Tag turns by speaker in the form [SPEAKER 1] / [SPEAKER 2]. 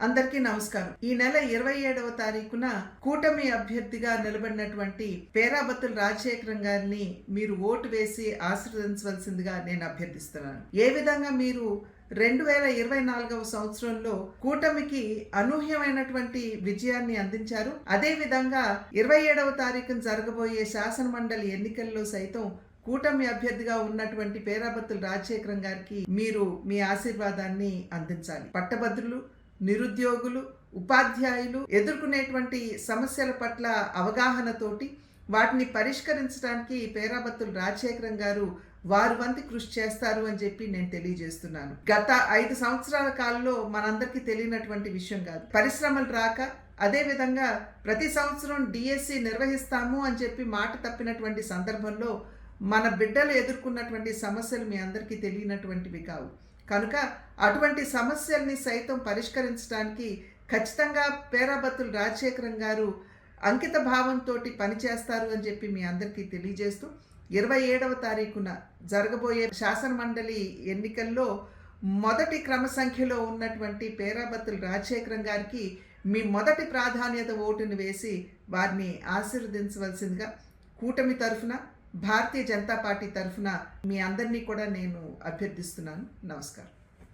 [SPEAKER 1] అందరికీ నమస్కారం. ఈ నెల 27వ తారీఖున కూటమి అభ్యర్థిగా నిలబడినటువంటి పేరాబత్తుల రాజశేఖరం గారిని మీరు ఓటు వేసి ఆశీర్వదించవలసిందిగా నేను అభ్యర్థిస్తున్నాను. ఏ విధంగా మీరు 2024వ సంవత్సరంలో కూటమికి అనూహ్యమైనటువంటి విజయాన్ని అందించారు. అదే విధంగా 27వ తారీఖున జరగబోయే శాసనమండలి ఎన్నికల్లో సైతం కూటమి అభ్యర్థిగా ఉన్నటువంటి పేరాబత్తుల రాజశేఖరం గారికి మీరు మీ ఆశీర్వాదాన్ని అందించాలి. పట్టభద్రులు, నిరుద్యోగులు, ఉపాధ్యాయులు ఎదుర్కొనేటువంటి సమస్యల పట్ల అవగాహనతోటి వాటిని పరిష్కరించడానికి పేరాబత్తుల రాజశేఖరం గారు వారి వంతు కృషి చేస్తారు అని చెప్పి నేను తెలియజేస్తున్నాను. గత 5 సంవత్సరాల కాలంలో మనందరికీ తెలియనటువంటి విషయం కాదు. పరిశ్రమలు రాక, అదే విధంగా ప్రతి సంవత్సరం డిఎస్సి నిర్వహిస్తాము అని చెప్పి మాట తప్పినటువంటి సందర్భంలో మన బిడ్డలు ఎదుర్కొన్నటువంటి సమస్యలు మీ అందరికీ తెలియనటువంటివి కావు. కనుక అటువంటి సమస్యల్ని సైతం పరిష్కరించడానికి ఖచ్చితంగా పేరాబత్తుల రాజశేఖరం గారు అంకిత భావంతో పనిచేస్తారు అని చెప్పి మీ అందరికీ తెలియజేస్తూ 27వ తారీఖున జరగబోయే శాసనమండలి ఎన్నికల్లో మొదటి క్రమ సంఖ్యలో ఉన్నటువంటి పేరాబత్తుల రాజశేఖరం గారికి మీ మొదటి ప్రాధాన్యత ఓటును వేసి వారిని ఆశీర్వదించవలసిందిగా కూటమి తరఫున, భారతీయ జనతా పార్టీ తరఫున మీ అందరినీ కూడా నేను అభ్యర్థిస్తున్నాను. నమస్కారం.